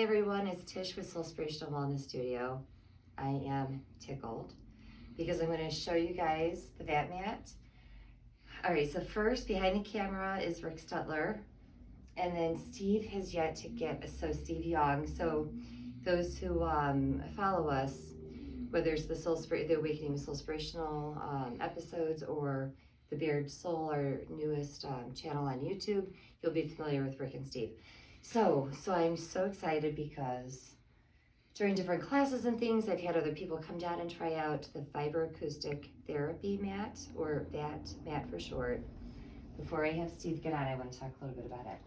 everyone, it's Tish with Soulspirational Wellness Studio. I am tickled because I'm going to show you guys the VAT Mat. All right, so first behind the camera is Rick Stutler, and then Steve has yet to get, so Steve Young. So those who follow us, whether it's the Awakening with Soulspirational episodes or the Bared Soul, our newest channel on YouTube, you'll be familiar with Rick and Steve. So I'm so excited because during different classes and things, I've had other people come down and try out the Vibroacoustic Therapy mat, or VAT Mat for short. Before I have Steve get on, I want to talk a little bit about it.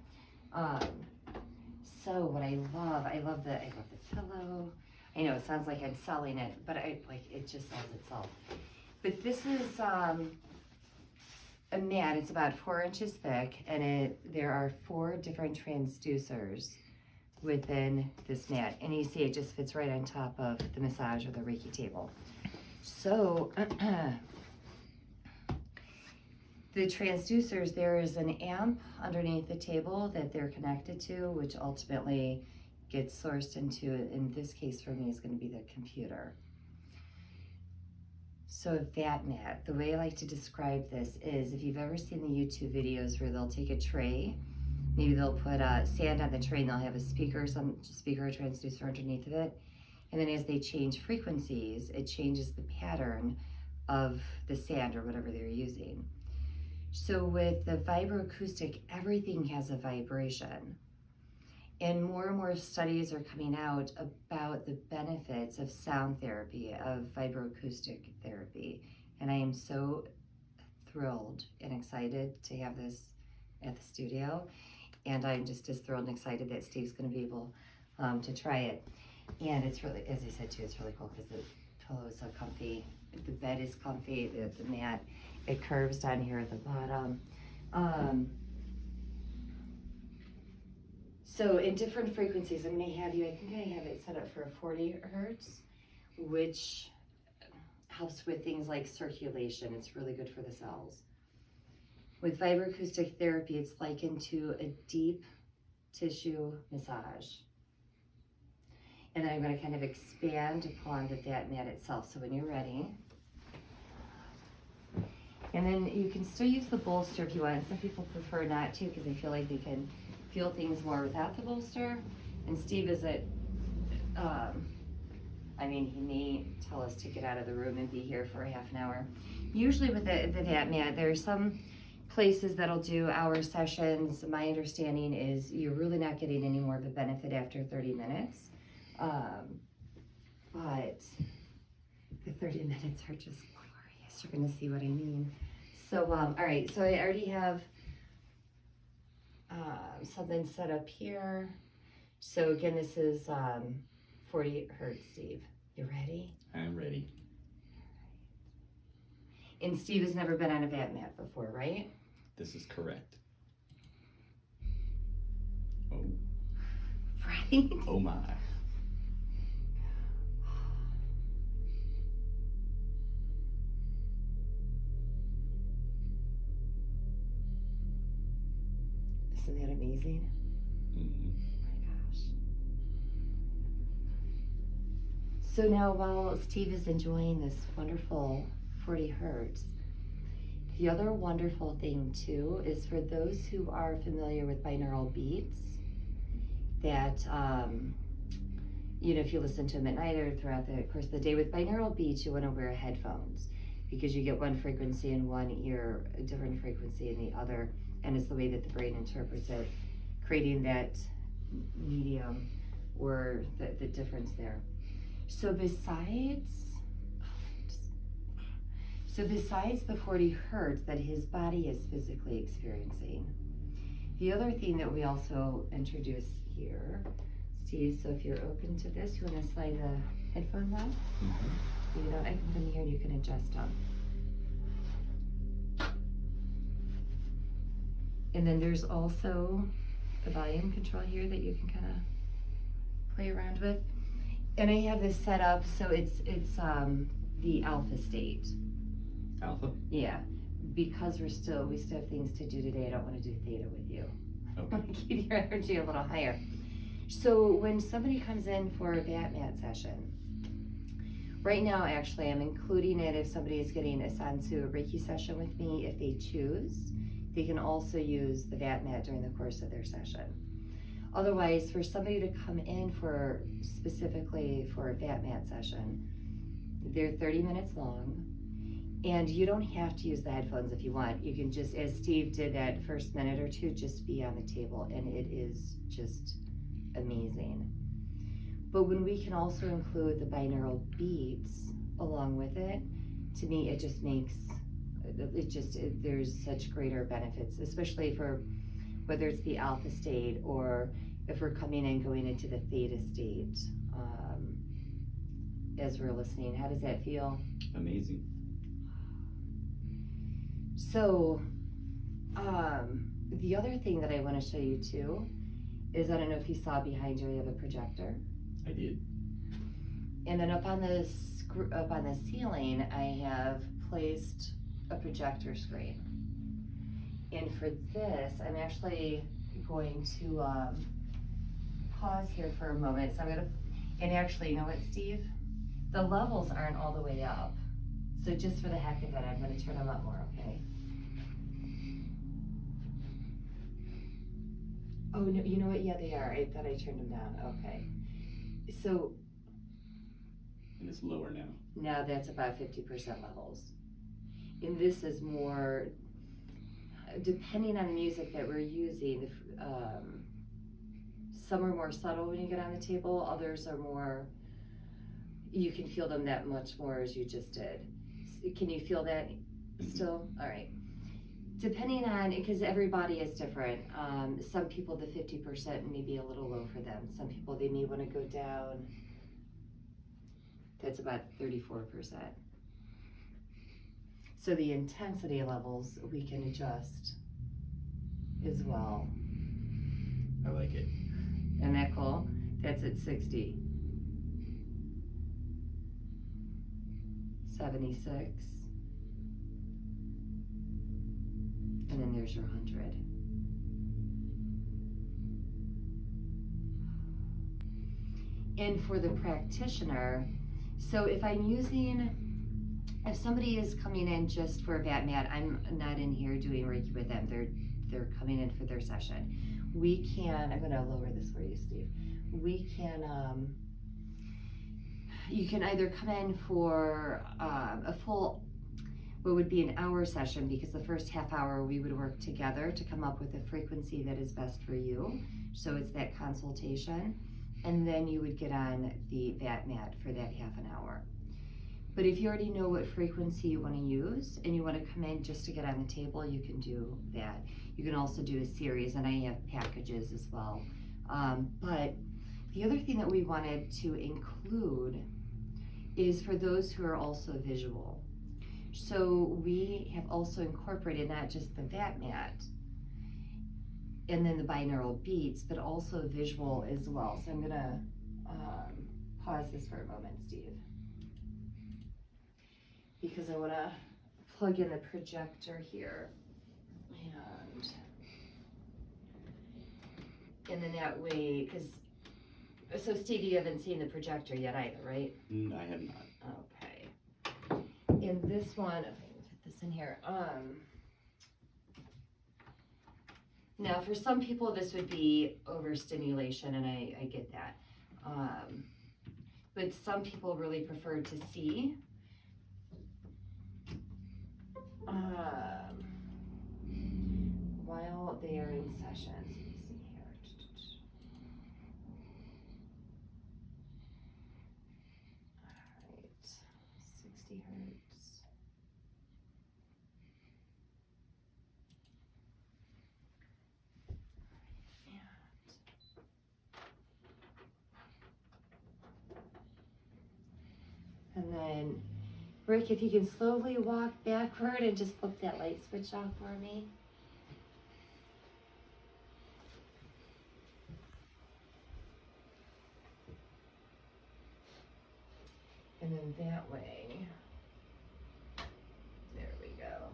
So what I love the pillow. I know it sounds like I'm selling it, but it just sells itself. But this is a mat. It's about 4 inches thick, and there are 4 different transducers within this mat, and you see it just fits right on top of the massage or the Reiki table. So the transducers, there is an amp underneath the table that they're connected to, which ultimately gets sourced into, in this case for me, is going to be the computer. So a VAT Mat, the way I like to describe this is, if you've ever seen the YouTube videos where they'll take a tray, maybe they'll put sand on the tray and they'll have a speaker, some speaker or transducer underneath of it, and then as they change frequencies, it changes the pattern of the sand or whatever they're using. So with the vibroacoustic, everything has a vibration. And more studies are coming out about the benefits of sound therapy, of vibroacoustic therapy. And I am so thrilled and excited to have this at the studio. And I'm just as thrilled and excited that Steve's going to be able to try it. And it's really, as I said too, it's really cool because the pillow is so comfy. The bed is comfy, the mat, it curves down here at the bottom. So in different frequencies, I'm going to have you, I think I have it set up for 40 hertz, which helps with things like circulation. It's really good for the cells. With vibroacoustic therapy, it's likened to a deep tissue massage. And then I'm going to kind of expand upon the VAT Mat itself. So when you're ready, and then you can still use the bolster if you want. Some people prefer not to because they feel like they can feel things more without the bolster. And Steve is he may tell us to get out of the room and be here for a half an hour. Usually with the VAT Mat, there are some places that'll do hour sessions. My understanding is you're really not getting any more of a benefit after 30 minutes. But the 30 minutes are just glorious. You're gonna see what I mean. So, all right, so I already have something set up here. So again, this is 40 hertz, Steve. You ready? I'm ready. And Steve has never been on a VAT Mat before, right? This is correct. Oh. Right? Oh my. Isn't that amazing? Mm-hmm. Oh my gosh. So now while Steve is enjoying this wonderful 40 hertz, the other wonderful thing too is for those who are familiar with binaural beats, that if you listen to them at night or throughout the course of the day, with binaural beats, you want to wear headphones because you get one frequency in one ear, a different frequency in the other, and it's the way that the brain interprets it, creating that medium or the difference there. So besides the 40 hertz that his body is physically experiencing, the other thing that we also introduce here, Steve, so if you're open to this, you want to slide the headphones on? Mm-hmm. I can put them here and you can adjust them. And then there's also the volume control here that you can kind of play around with. And I have this set up so it's the alpha state. Alpha? Yeah, because we still have things to do today. I don't want to do theta with you. Okay. I want to keep your energy a little higher. So when somebody comes in for a VAT Mat session, right now actually I'm including it if somebody is getting a Sansu Reiki session with me. If they choose, they can also use the VAT Mat during the course of their session. Otherwise, for somebody to come in for specifically for a VAT Mat session, they're 30 minutes long, and you don't have to use the headphones if you want. You can just, as Steve did that first minute or two, just be on the table, and it is just amazing. But when we can also include the binaural beats along with it, to me it just makes there's such greater benefits, especially for whether it's the alpha state or if we're coming and going into the theta state as we're listening. How does that feel? Amazing. So the other thing that I want to show you too is, I don't know if you saw behind you, I have a projector. I did. And then up on the ceiling, I have placed a projector screen. And for this, I'm actually going to pause here for a moment. So I'm gonna, and actually, you know what, Steve? The levels aren't all the way up. So just for the heck of it, I'm gonna turn them up more, okay? Oh, no, you know what? Yeah, they are. I thought I turned them down. Okay. So And it's lower now. now that's about 50% levels. And this is more, depending on the music that we're using, some are more subtle when you get on the table, others are more, you can feel them that much more as you just did. Can you feel that still? All right. Depending on, because everybody is different. Some people, the 50% may be a little low for them. Some people, they may want to go down. That's about 34%. So the intensity levels we can adjust as well. I like it. Isn't that cool? That's at 60. 76. And then there's your 100. And for the practitioner, so if I'm using, if somebody is coming in just for a VAT Mat, I'm not in here doing Reiki with them. They're coming in for their session. We can, I'm gonna lower this for you, Steve. We can, you can either come in for a full, what would be an hour session, because the first half hour we would work together to come up with a frequency that is best for you. So it's that consultation. And then you would get on the VAT Mat for that half an hour. But if you already know what frequency you want to use and you want to come in just to get on the table, you can do that. You can also do a series, and I have packages as well. But the other thing that we wanted to include is for those who are also visual. So we have also incorporated not just the VAT Mat and then the binaural beats, but also visual as well. So I'm gonna pause this for a moment, Steve, because I wanna plug in the projector here. And then that way, because, so Steve, you haven't seen the projector yet either, right? I have not. Okay. In this one, if I can fit this in here, now for some people this would be overstimulation, and I get that. But some people really prefer to see. While they are in session. Let me see here. All right, 60 hertz. And then, Rick, if you can slowly walk backward and just flip that light switch off for me. And then that way, there we go.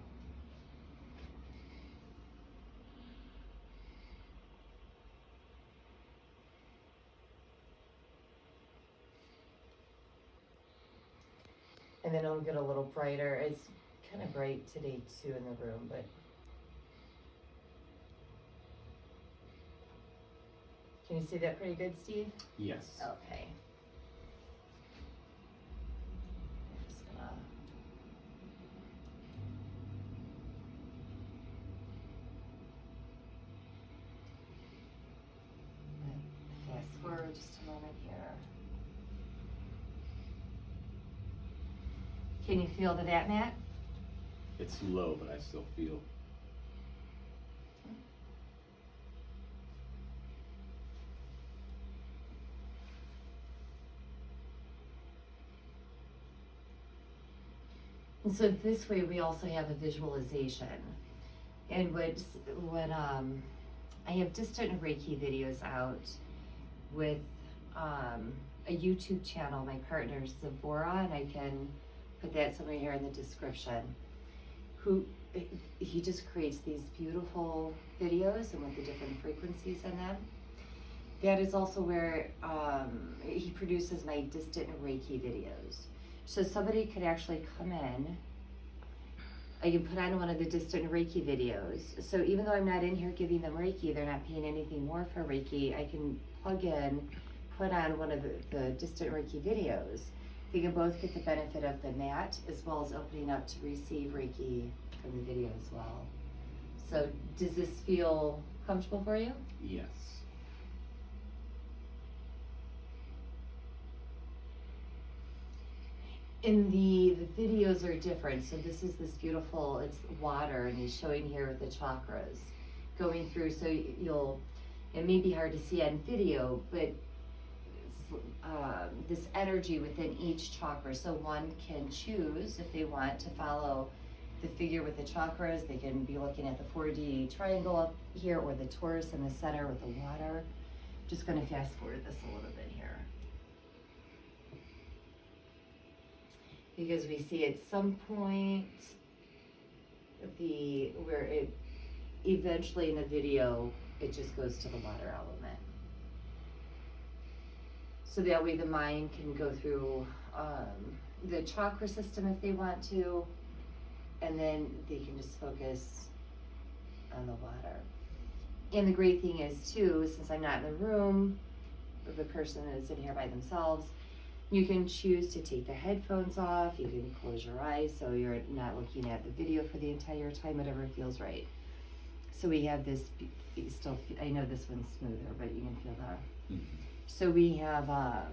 And then it'll get a little brighter. It's kind of bright today too in the room, but can you see that pretty good, Steve? Yes. Okay. I'm just gonna fast forward just a moment here. Can you feel the VAT mat? It's low, but I still feel. And so this way we also have a visualization. And when I have distant Reiki videos out with a YouTube channel, my partner Zavora, and I can put that somewhere here in the description, he just creates these beautiful videos and with the different frequencies in them. That is also where he produces my distant Reiki videos. So somebody could actually come in, I can put on one of the distant Reiki videos. So even though I'm not in here giving them Reiki, they're not paying anything more for Reiki, I can plug in, put on one of the distant Reiki videos. They can both get the benefit of the mat as well as opening up to receive Reiki from the video as well. So does this feel comfortable for you? Yes. And the videos are different. So this is this beautiful, it's water, and he's showing here the chakras going through. So it may be hard to see on video, but this energy within each chakra. So one can choose if they want to follow the figure with the chakras. They can be looking at the 4D triangle up here or the torus in the center with the water. Just going to fast forward this a little bit here. Because we see at some point where it eventually in the video it just goes to the water element. So that way the mind can go through the chakra system if they want to, and then they can just focus on the water. And the great thing is too, since I'm not in the room, the person is in here by themselves, you can choose to take the headphones off, you can close your eyes so you're not looking at the video for the entire time, whatever feels right. So we have this, still, I know this one's smoother, but you can feel that. Mm-hmm. So we have, I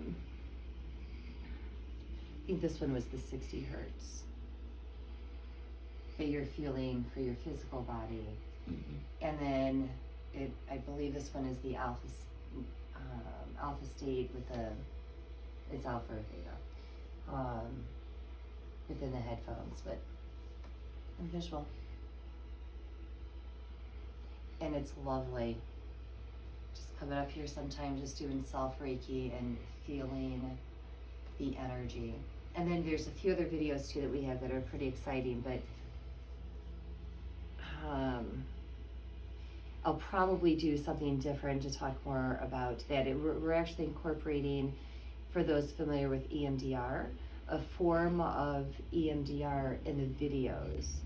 think this one was the 60 hertz that you're feeling for your physical body. Mm-hmm. And then I believe this one is the alpha state with it's alpha or theta, within the headphones, but I'm visual. And it's lovely. Just coming up here sometime, just doing self Reiki and feeling the energy. And then there's a few other videos too that we have that are pretty exciting, but I'll probably do something different to talk more about that. We're actually incorporating, for those familiar with EMDR, a form of EMDR in the videos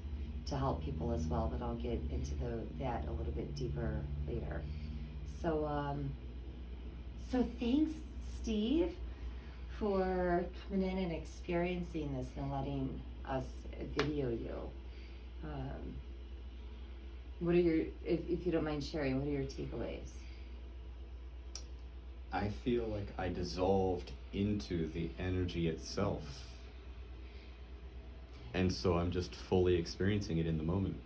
to help people as well, but I'll get into that a little bit deeper later. So, so thanks, Steve, for coming in and experiencing this and letting us video you. What are your, if you don't mind sharing, what are your takeaways? I feel like I dissolved into the energy itself. And so I'm just fully experiencing it in the moment.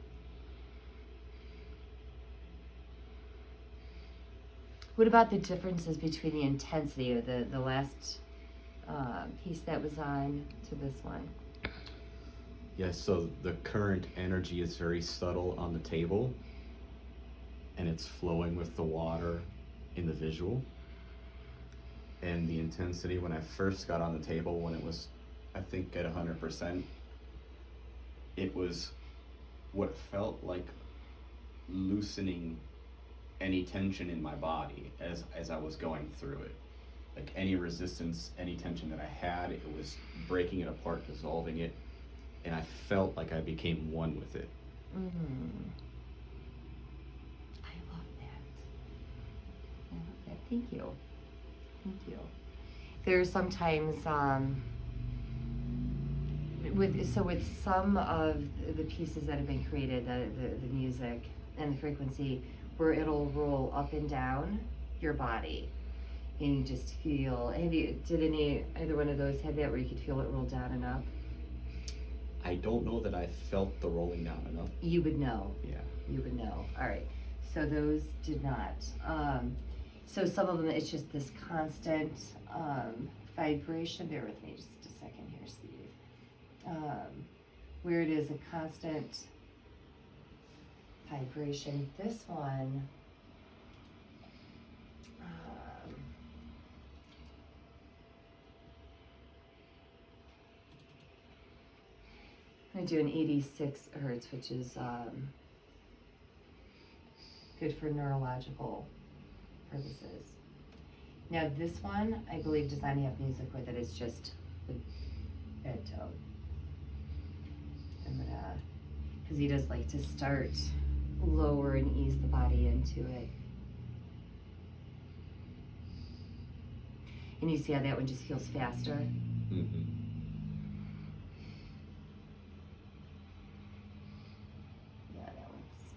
What about the differences between the intensity of the last piece that was on to this one? Yes, so the current energy is very subtle on the table, and it's flowing with the water in the visual. And the intensity when I first got on the table, when it was, I think, at 100%, it was what felt like loosening any tension in my body as I was going through it. like any resistance, any tension that I had, it was breaking it apart, dissolving it, and I felt like I became one with it. Mm-hmm. I love that. I love that. Thank you. Thank you. There's sometimes with some of the pieces that have been created, the music and the frequency, where it'll roll up and down your body, and you just feel. Did either one of those have that where you could feel it roll down and up? I don't know that I felt the rolling down enough. You would know. Yeah. You would know. All right. So those did not. So some of them, it's just this constant vibration. Bear with me just a second here, Steve. Where it is a constant vibration. This one, I do an 86 hertz, which is good for neurological purposes. Now this one, I believe, does not have music with it. It's just the bed tone. I'm gonna, because he does like to start lower and ease the body into it. And you see how that one just feels faster? Mm-hmm. Yeah, that one's.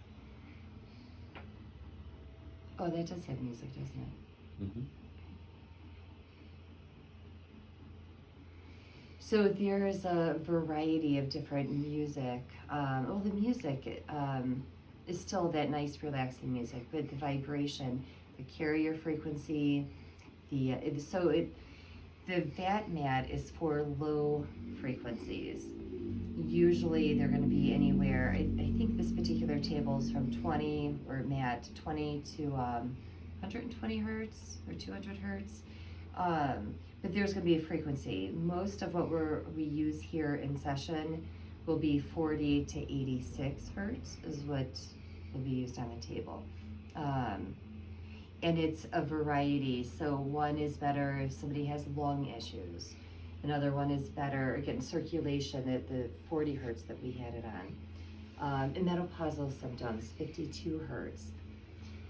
Oh, that does have music, doesn't it? Mm-hmm. So there's a variety of different music. The music is still that nice, relaxing music, but the vibration, the carrier frequency, the VAT Mat is for low frequencies. Usually they're going to be anywhere. I think this particular table is from 20 to 120 hertz or 200 hertz. But there's going to be a frequency. Most of what we use here in session will be 40 to 86 hertz is what will be used on the table. And it's a variety. So one is better if somebody has lung issues. Another one is better, again, circulation at the 40 hertz that we had it on. And menopausal symptoms, 52 hertz.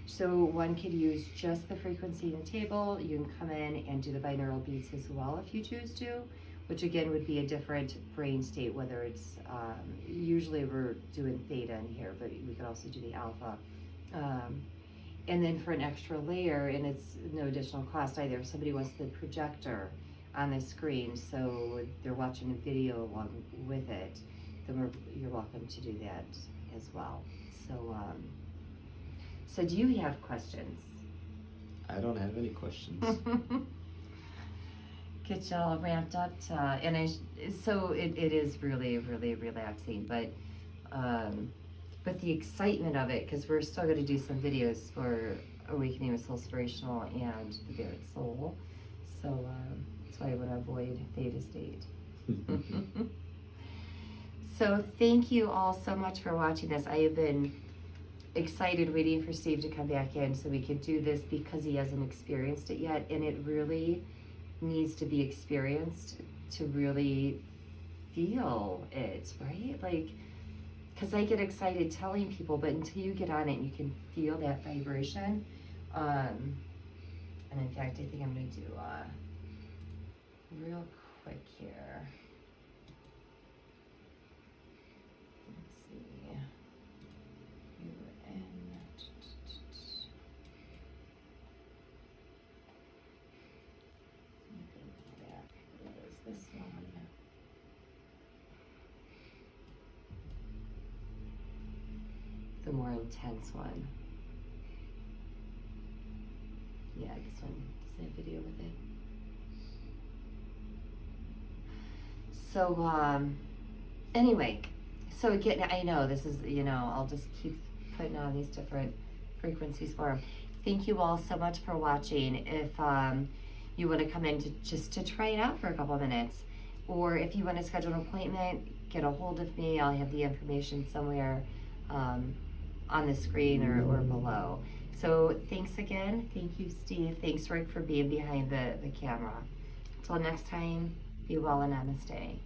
So one could use just the frequency in the table. You can come in and do the binaural beats as well if you choose to, which again would be a different brain state, whether it's, usually we're doing theta in here, but we could also do the alpha. And then for an extra layer, and it's no additional cost either, if somebody wants the projector on the screen, so they're watching a video along with it, then you're welcome to do that as well. So do you have questions? I don't have any questions. Get y'all ramped up so it is really, really relaxing, but the excitement of it, because we're still going to do some videos for Awakening with Soulspirational and the Barrett Soul, so that's why I would avoid Theta State. So thank you all so much for watching this. I have been excited waiting for Steve to come back in so we could do this because he hasn't experienced it yet, and it really needs to be experienced to really feel it, right? Like, because I get excited telling people, but until you get on it and you can feel that vibration, and in fact I think I'm going to do real quick here. This one. The more intense one. Yeah, this one doesn't have video with it. So, anyway, so again, I know this is, I'll just keep putting on these different frequencies for them. Thank you all so much for watching. If you want to come in to try it out for a couple of minutes, or if you want to schedule an appointment, get a hold of me. I'll have the information somewhere on the screen or below. So thanks again. Thank you, Steve. Thanks, Rick, for being behind the camera. Until next time, be well and namaste.